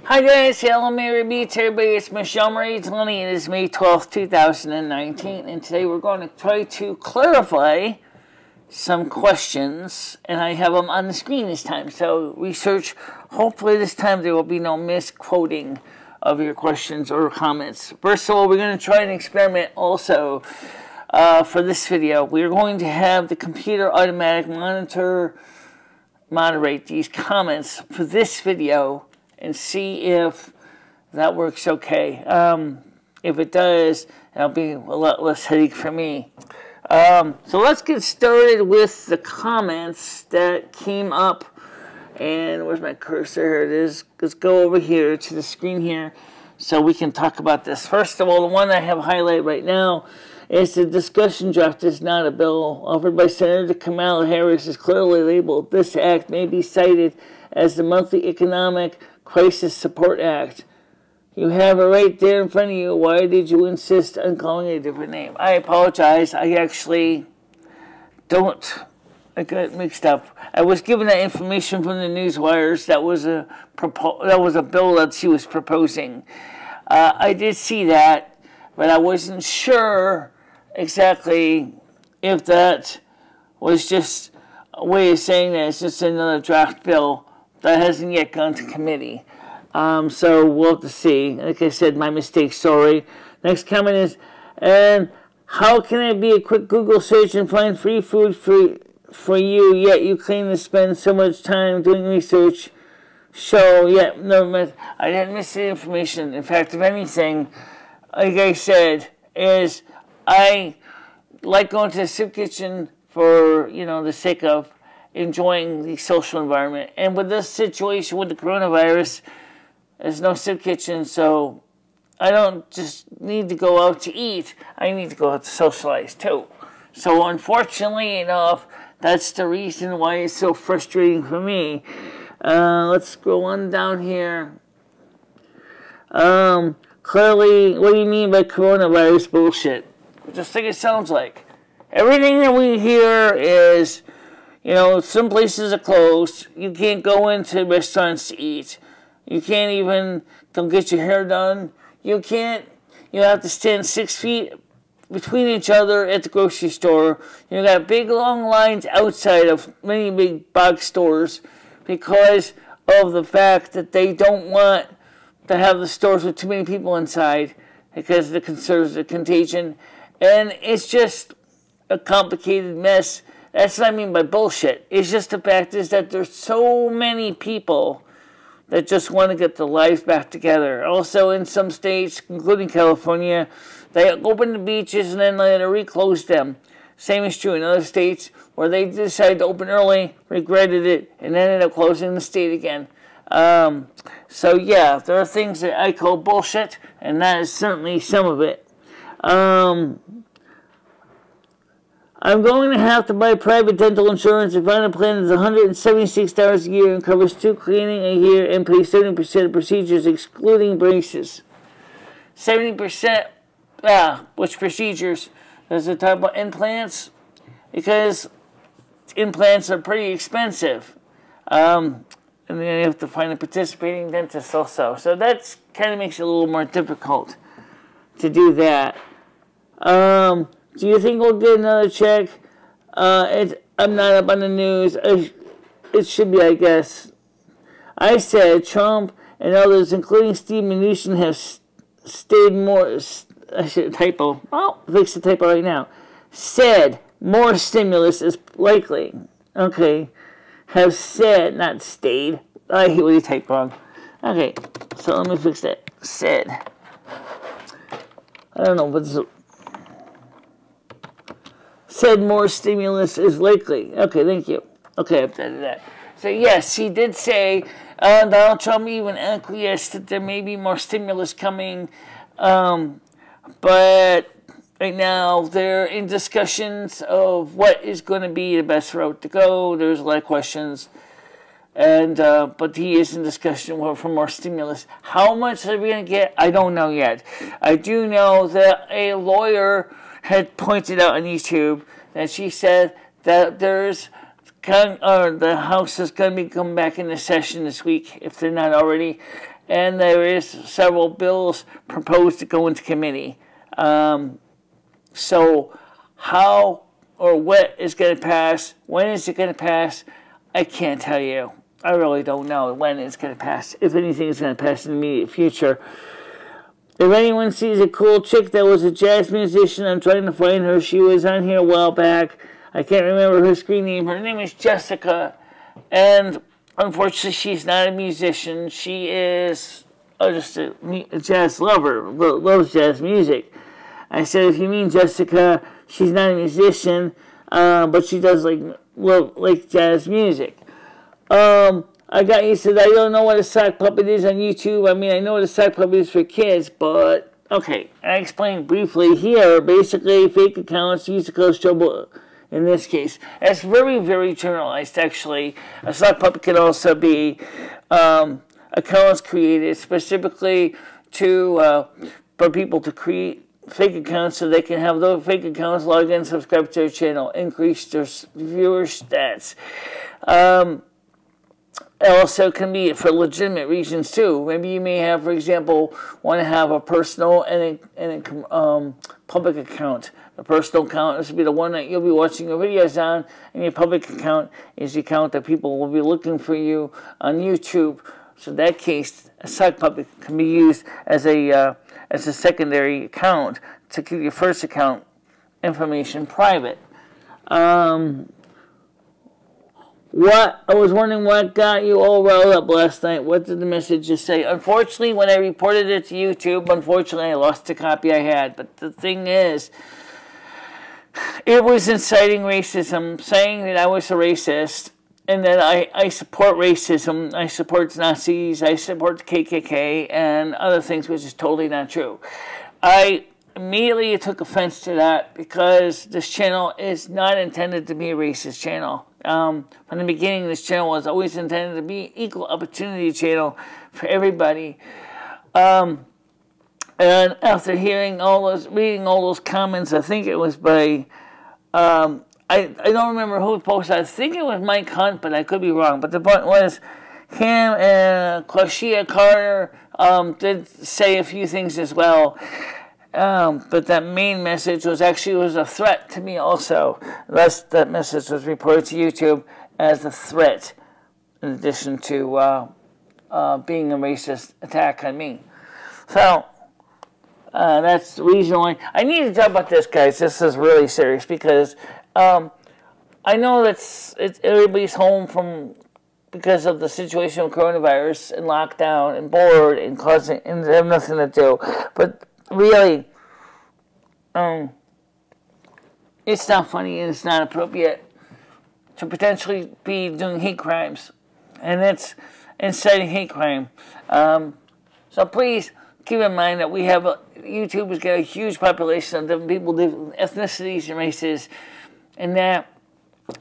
Hi guys, hello Mary Beats, everybody, it's MicheleMarieDalene, and it is May 12th, 2019, and today we're going to try to clarify some questions, and I have them on the screen this time, so research, hopefully this time there will be no misquoting of your questions or comments. First of all, we're going to try an experiment also for this video. We're going to have the computer automatic moderate these comments for this video and see if that works okay. If it does, it'll be a lot less headache for me. So let's get started with the comments that came up. And where's my cursor? Here it is. Let's go over here to the screen here so we can talk about this. First of all, the one I have highlighted right now is the discussion draft is not a bill offered by Senator Kamala Harris is clearly labeled. This act may be cited as the monthly economic Crisis Support Act. You have it right there in front of you. Why did you insist on calling it a different name? I apologize. I actually don't. I got mixed up. I was given that information from the news wires. That was a bill that she was proposing. I did see that, but I wasn't sure exactly if that was just a way of saying that it's just another draft bill that hasn't yet gone to committee. So we'll have to see. Like I said, my mistake, sorry. Next comment is, and how can I be a quick Google search and find free food for you, yet you claim to spend so much time doing research? So, yeah, no, I didn't miss the information. In fact, if anything, like I said, is I like going to the soup kitchen for, the sake of enjoying the social environment. And with this situation with the coronavirus, there's no soup kitchen, so I don't just need to go out to eat. I need to go out to socialize too. So unfortunately enough, that's the reason why it's so frustrating for me. Let's scroll on down here. Clearly, what do you mean by coronavirus bullshit? Just like it sounds like. Everything that we hear is, some places are closed. You can't go into restaurants to eat. You can't even go get your hair done. You have to stand 6 feet between each other at the grocery store. You got big long lines outside of many big box stores because of the fact that they don't want to have the stores with too many people inside because of the concerns of contagion. And it's just a complicated mess. That's what I mean by bullshit. It's just the fact is that there's so many people that just want to get their lives back together. Also in some states, including California, they open the beaches and then later reclose them. Same is true in other states where they decided to open early, regretted it, and ended up closing the state again. So yeah, there are things that I call bullshit, and that is certainly some of it. I'm going to have to buy private dental insurance if I plan is $176 a year and covers 2 cleaning a year and pays 70% of procedures excluding braces. 70%, which procedures? Does it talk about implants? Because implants are pretty expensive. And then you have to find a participating dentist also. So that kind of makes it a little more difficult to do that. Do you think we'll get another check? I'm not up on the news. It should be, I guess. I said Trump and others, including Steve Mnuchin, have stayed more. I should typo. Oh, fix the typo right now. Said more stimulus is likely. Okay. Have said, not stayed. I hate when you type wrong. Okay. So let me fix that. Said. I don't know what's. Said more stimulus is likely. Okay, thank you. Okay, I've done that. So yes, he did say Donald Trump even acquiesced that there may be more stimulus coming, but right now they're in discussions of what is going to be the best route to go. There's a lot of questions, and but he is in discussion for more stimulus. How much are we going to get? I don't know yet. I do know that a lawyer had pointed out on YouTube that she said that there's the House is going to be coming back into session this week, if they're not already, and there is several bills proposed to go into committee. So how or what is going to pass, when is it going to pass, I can't tell you. I really don't know when it's going to pass, if anything is going to pass in the immediate future. If anyone sees a cool chick that was a jazz musician, I'm trying to find her. She was on here a while back. I can't remember her screen name. Her name is Jessica, and unfortunately she's not a musician. She is just a jazz lover, loves jazz music. I said, if you mean Jessica, she's not a musician, but she does like jazz music. I got you, said, I don't know what a sock puppet is on YouTube. I mean, I know what a sock puppet is for kids, but, okay. I explained briefly here, basically, fake accounts used to cause trouble in this case. It's very, very generalized, actually. A sock puppet can also be accounts created specifically to for people to create fake accounts so they can have those fake accounts log in, subscribe to their channel, increase their viewer stats. It also can be for legitimate reasons too. Maybe you may have, for example, want to have a personal and a public account. The personal account, this will be the one that you'll be watching your videos on, and your public account is the account that people will be looking for you on YouTube. So in that case, a sock puppet can be used as a secondary account to keep your first account information private. What I was wondering what got you all riled up last night. What did the message just say? Unfortunately, when I reported it to YouTube, unfortunately, I lost the copy I had. But the thing is, it was inciting racism, saying that I was a racist, and that I support racism. I support Nazis. I support the KKK and other things, which is totally not true. I immediately took offense to that because this channel is not intended to be a racist channel. From the beginning, this channel was always intended to be an equal opportunity channel for everybody. And after hearing reading all those comments, I think it was by, I don't remember who posted. I think it was Mike Hunt, but I could be wrong. But the point was, him and Claudia Carter did say a few things as well. But that main message was actually a threat to me also. Thus, that message was reported to YouTube as a threat, in addition to being a racist attack on me. So, that's the reason why I need to talk about this, guys. This is really serious because I know that everybody's home because of the situation with coronavirus and lockdown and bored and they have nothing to do. But really, it's not funny and it's not appropriate to potentially be doing hate crimes, and it's inciting hate crime. So please keep in mind that YouTube has got a huge population of different people, different ethnicities and races, and that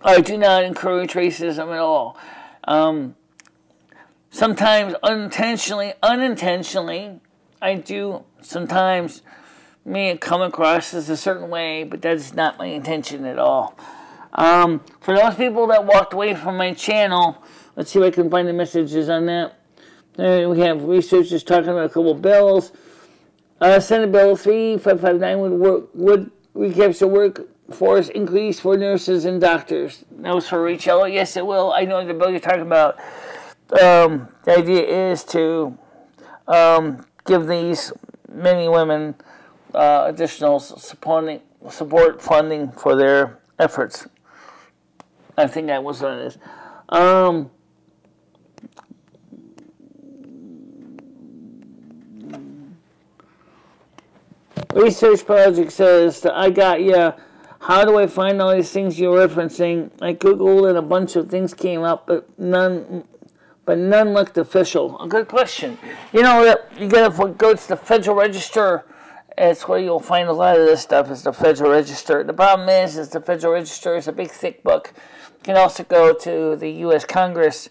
I do not encourage racism at all. Sometimes unintentionally, I do sometimes may come across as a certain way, but that is not my intention at all. For those people that walked away from my channel, let's see if I can find the messages on that. We have researchers talking about a couple of bills. Senate Bill 3559 would recapture workforce increase for nurses and doctors. That was for Michelle. Yes, it will. I know the bill you're talking about. The idea is to give these many women additional support funding for their efforts. I think that was what it is. Research project says, I got ya. How do I find all these things you're referencing? I Googled and a bunch of things came up, but none looked official. A good question. You know, you gotta go to the Federal Register. It's where you'll find a lot of this stuff, is the Federal Register. The problem is the Federal Register is a big, thick book. You can also go to the U.S. Congress.gov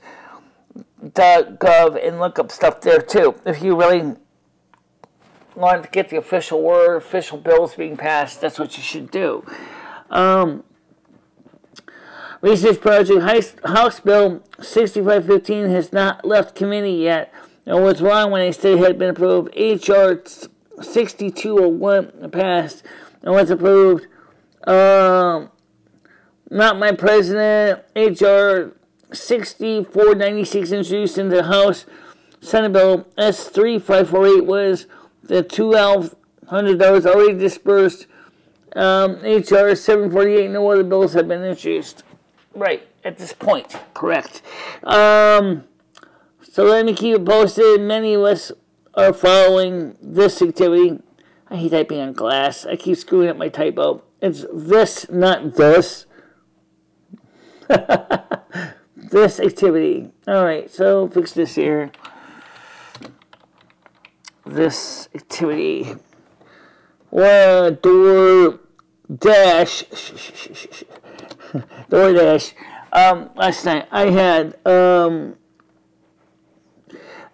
and look up stuff there, too. If you really want to get the official word, official bills being passed, that's what you should do. Research project, House Bill 6515 has not left committee yet. Now, what's wrong when a study had been approved? HR 6201 passed, and what's approved? Not my president. HR 6496 introduced into the House. Senate Bill S3548 was the $1,200 already dispersed. HR 748, no other bills have been introduced. Right, at this point, correct. So let me keep it posted. Many of us are following this activity. I hate typing on glass. I keep screwing up my typo. It's this, not this. This activity. Alright, so fix this here. This activity. Well, DoorDash. DoorDash. Last night I had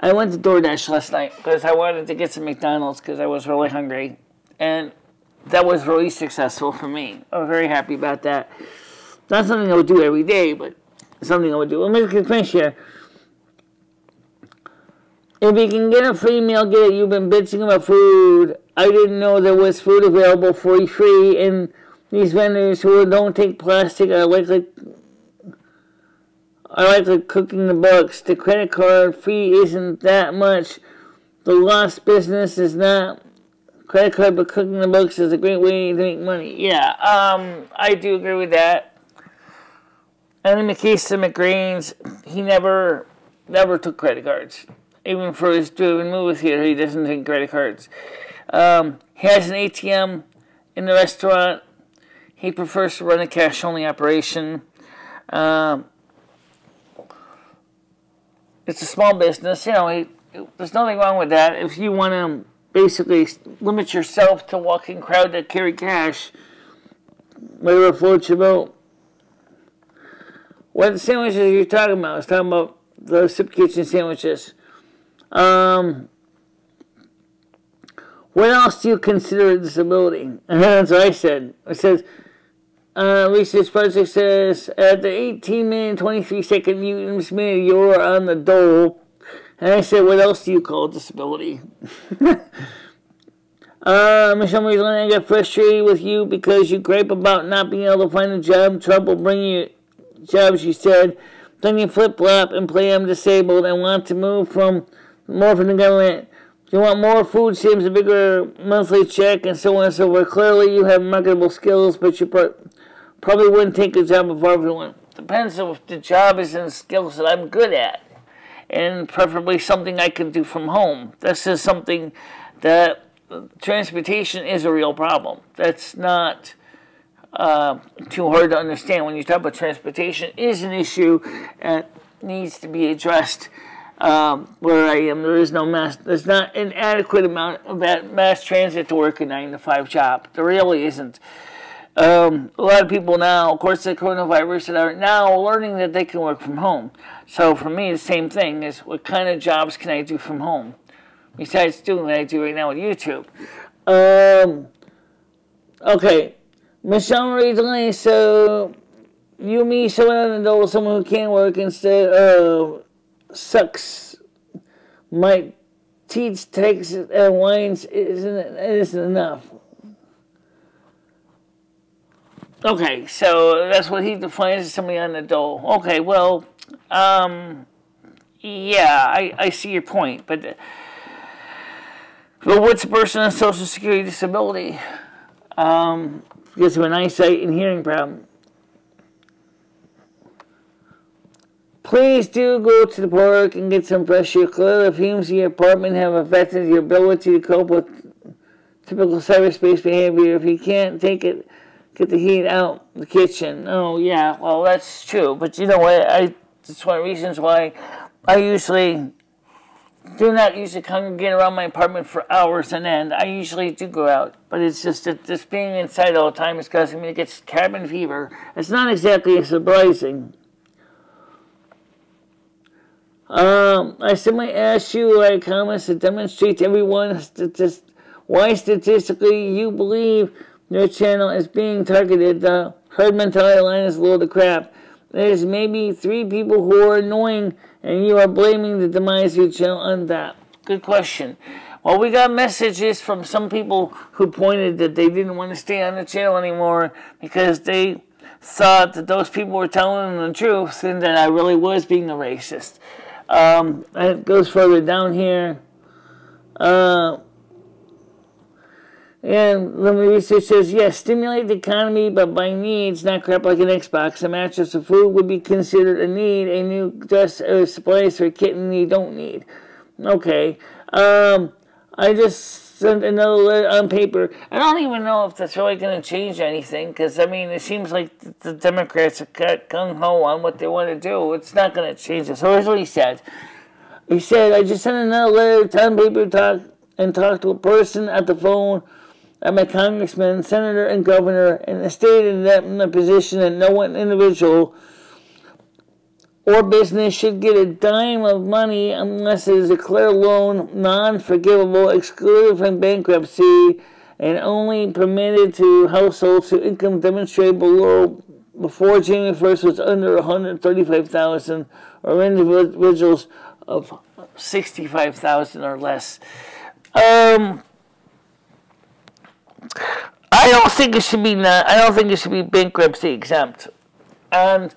I went to DoorDash last night because I wanted to get some McDonald's because I was really hungry, and that was really successful for me. I was very happy about that. Not something I would do every day, but something I would do. Let me finish here. If you can get a free meal, get it. You've been bitching about food. I didn't know there was food available for you free, and these vendors who don't take plastic are like cooking the books. The credit card fee isn't that much. The lost business is not credit card, but cooking the books is a great way to make money. Yeah, I do agree with that. And in the case of McGrain's, he never took credit cards. Even for his driven movie theater, he doesn't take credit cards. He has an ATM in the restaurant. He prefers to run a cash-only operation. It's a small business, you know. There's nothing wrong with that. If you want to basically limit yourself to walking crowd that carry cash, whatever floats your boat. What sandwiches are you talking about? I was talking about the soup kitchen sandwiches. What else do you consider a disability? That's what I said. It says, research project says, at the 18-minute-23-second mutants minute, you're on the dole. And I said, what else do you call a disability? MicheleMarieDalene, I got frustrated with you because you gripe about not being able to find a job, trouble bringing you jobs, you said. Then you flip-flop and play I'm disabled and want to move more from the government. You want more food stamps, a bigger monthly check, and so on and so forth. Clearly, you have marketable skills, but you probably wouldn't take a job of everyone. Depends if the job is in skills that I'm good at, and preferably something I can do from home. This is something that transportation is a real problem. That's not too hard to understand. When you talk about transportation, is an issue that needs to be addressed. Where I am, there's not an adequate amount of that mass transit to work a 9-to-5 job. There really isn't. A lot of people now, of course, the coronavirus, are now learning that they can work from home. So for me, the same thing is, what kind of jobs can I do from home? Besides doing what I do right now with YouTube. Okay. MicheleMarieDalene, so you, me, someone on the door, someone who can work instead of sucks. My teats, takes, and whines isn't enough. Okay, so that's what he defines as somebody on the dole. Okay, well, yeah, I see your point, but what's a person on Social Security disability? Because of an eyesight and hearing problem. Please do go to the park and get some fresh air. Clearly, the fumes in your apartment have affected your ability to cope with typical cyberspace behavior. If you can't take it, get the heat out the kitchen. Oh, yeah, well, that's true. But you know what? That's one of the reasons why I usually do not congregate around my apartment for hours on end. I usually do go out. But it's just that this being inside all the time is causing me to get cabin fever. It's not exactly surprising. I simply ask you comments to demonstrate to everyone why statistically you believe your channel is being targeted. The herd mentality line is a load of crap. There's maybe 3 people who are annoying, and you are blaming the demise of your channel on that. Good question. Well, we got messages from some people who pointed that they didn't want to stay on the channel anymore because they thought that those people were telling them the truth and that I really was being a racist. It goes further down here. And the research says, yes, stimulate the economy, but by needs, not crap like an Xbox. A mattress of food would be considered a need. A new dress or supplies for a kitten you don't need. Okay. I just sent another letter on paper. I don't even know if that's really going to change anything, because, I mean, it seems like the Democrats have got gung-ho on what they want to do. It's not going to change it. So here's what he said. He said, I just sent another letter on paper talked to a person at the phone at my congressman, senator, and governor, and stated that in the position that no one individual or business should get a dime of money unless it is a clear loan, non-forgivable, excluded from bankruptcy, and only permitted to households whose income demonstrated before January 1st was under $135,000, or individuals of $65,000 or less. I don't think it should be bankruptcy exempt, and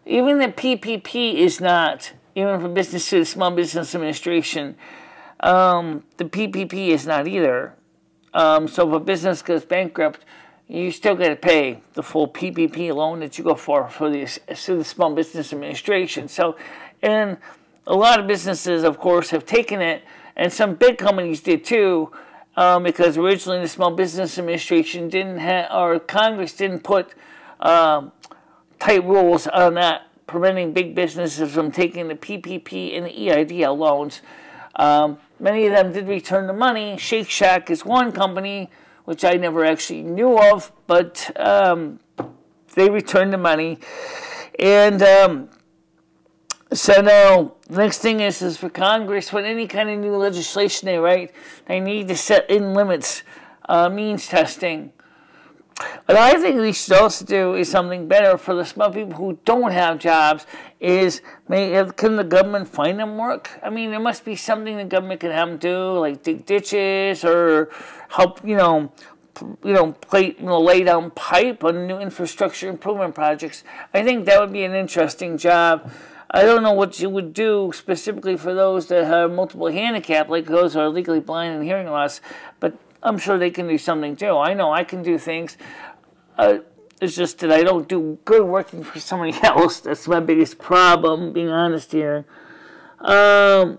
even the PPP is not. Even for business to the Small Business Administration, the PPP is not either. So if a business goes bankrupt, you still got to pay the full PPP loan that you go for the Small Business Administration. So, and a lot of businesses, of course, have taken it, and some big companies did too. Because originally the Small Business Administration didn't have, or Congress didn't put tight rules on that, preventing big businesses from taking the PPP and the EIDL loans. Many of them did return the money. Shake Shack is one company, which I never actually knew of, but they returned the money. And so now, the next thing is for Congress, when any kind of new legislation they write, they need to set in limits, means testing. What I think they should also do is something better for the small people who don't have jobs, is can the government find them work? I mean, there must be something the government can have them do, like dig ditches or help, lay down pipe on new infrastructure improvement projects. I think that would be an interesting job. I don't know what you would do specifically for those that have multiple handicap, like those who are legally blind and hearing loss, but I'm sure they can do something too. I know I can do things. It's just that I don't do good working for somebody else. That's my biggest problem, being honest here. I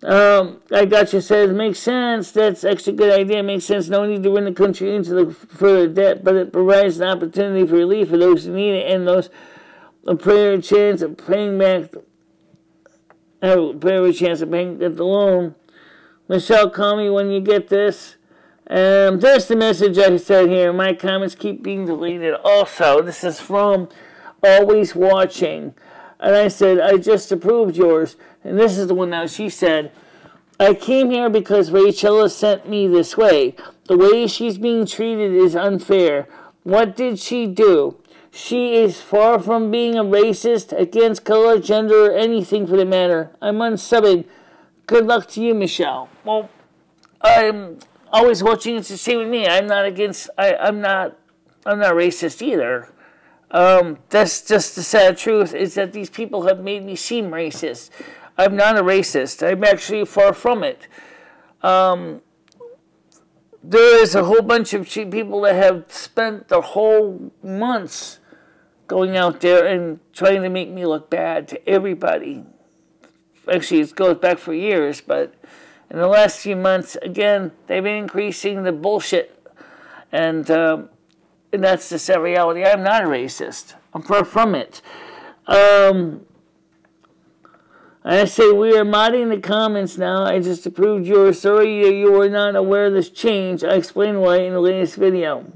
got you said, it makes sense. That's actually a good idea. It makes sense. No need to run the country into further debt, but it provides an opportunity for relief for those who need it and those a prayer chance of paying back the loan. Michelle, call me when you get this. There's the message I said here. My comments keep being deleted. Also, this is from Always Watching. And I said, I just approved yours. And this is the one now. She said, I came here because Rachel sent me this way. The way she's being treated is unfair. What did she do? She is far from being a racist, against color, gender, or anything for the matter. I'm unsubbing. Good luck to you, Michelle. Well, I'm always watching. It's the same with me. I'm not against. I'm not racist either. That's just the sad truth. Is that these people have made me seem racist. I'm not a racist. I'm actually far from it. There is a whole bunch of people that have spent their whole months going out there and trying to make me look bad to everybody. Actually, it goes back for years, but in the last few months, again, they've been increasing the bullshit. And that's the sad reality. I'm not a racist. I'm far from it. I say we are modding the comments now. I just approved yours. Sorry you were not aware of this change. I explained why in the latest video.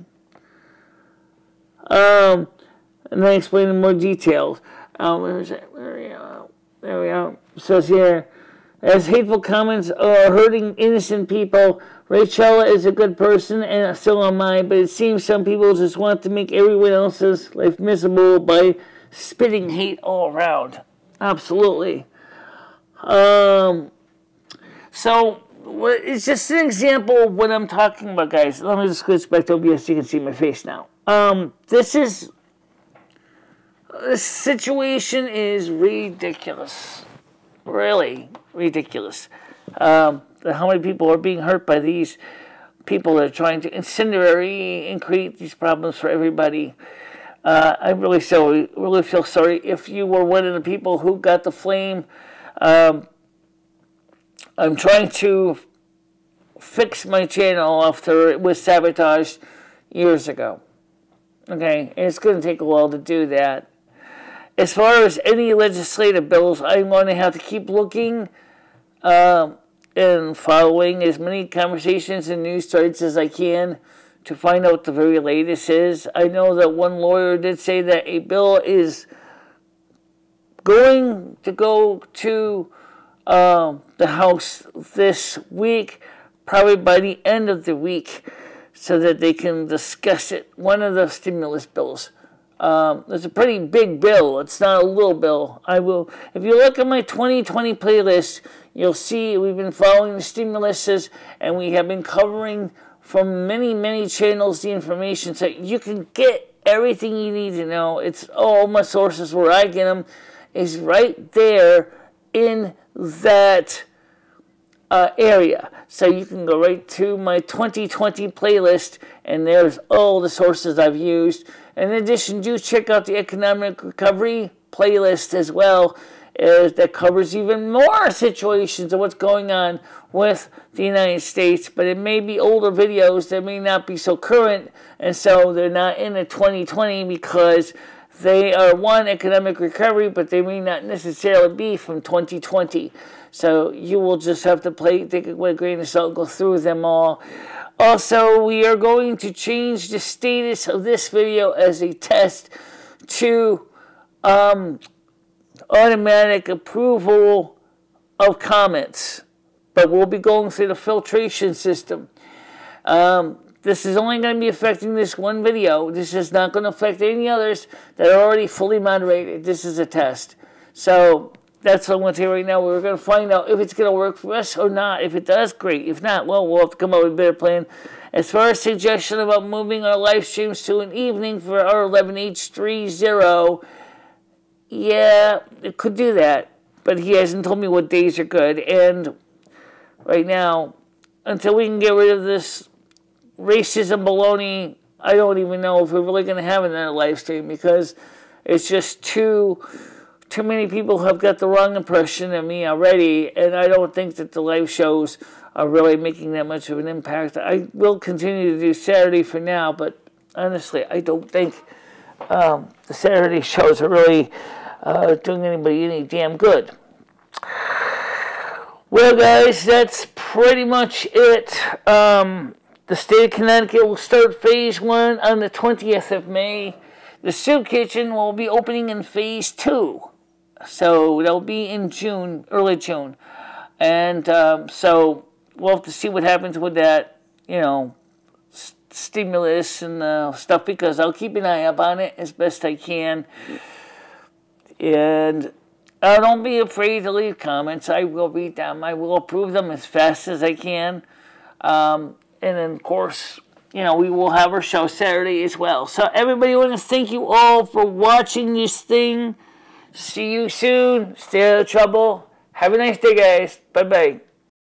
And then I explain in more details. Where is it? There we go. It says here, as hateful comments are hurting innocent people. Rachel is a good person, and so am I, but it seems some people just want to make everyone else's life miserable by spitting hate all around. Absolutely. So, it's just an example of what I'm talking about, guys. Let me just switch back to OBS so you can see my face now. This situation is ridiculous. Really ridiculous. How many people are being hurt by these people that are trying to incendiary and create these problems for everybody. I really feel sorry if you were one of the people who got the flame. I'm trying to fix my channel after it was sabotaged years ago. Okay, and it's going to take a while to do that. As far as any legislative bills, I'm going to have to keep looking and following as many conversations and news sites as I can to find out what the very latest is. I know that one lawyer did say that a bill is going to go to the House this week, probably by the end of the week, so that they can discuss it. One of the stimulus bills. It's a pretty big bill. It's not a little bill. If you look at my 2020 playlist, you'll see we've been following the stimuluses, and we have been covering from many, many channels the information so you can get everything you need to know. It's all my sources where I get them is right there in that area. So you can go right to my 2020 playlist, and there's all the sources I've used. In addition, do check out the economic recovery playlist as well, that covers even more situations of what's going on with the United States. But it may be older videos that may not be so current, and so they're not in the 2020 because they are one economic recovery, but they may not necessarily be from 2020. So you will just have to take it with a grain of salt and go through them all. Also, we are going to change the status of this video as a test to automatic approval of comments. But we'll be going through the filtration system. This is only going to be affecting this one video. This is not going to affect any others that are already fully moderated. This is a test. So that's what I'm going to tell you right now. We're going to find out if it's going to work for us or not. If it does, great. If not, well, we'll have to come up with a better plan. As far as suggestion about moving our live streams to an evening for our 11H30, yeah, it could do that. But he hasn't told me what days are good. And right now, until we can get rid of this racism baloney, I don't even know if we're really going to have another live stream, because it's just too many people have got the wrong impression of me already, and I don't think that the live shows are really making that much of an impact. I will continue to do Saturday for now, but honestly, I don't think the Saturday shows are really doing anybody any damn good. Well, guys, that's pretty much it. The state of Connecticut will start phase 1 on the 20th of May. The soup kitchen will be opening in phase 2. So that'll be in June, early June. And so we'll have to see what happens with that, stimulus and stuff, because I'll keep an eye up on it as best I can. And don't be afraid to leave comments. I will read them. I will approve them as fast as I can. And then, of course, we will have our show Saturday as well. So, everybody, I want to thank you all for watching this thing. See you soon. Stay out of trouble. Have a nice day, guys. Bye-bye.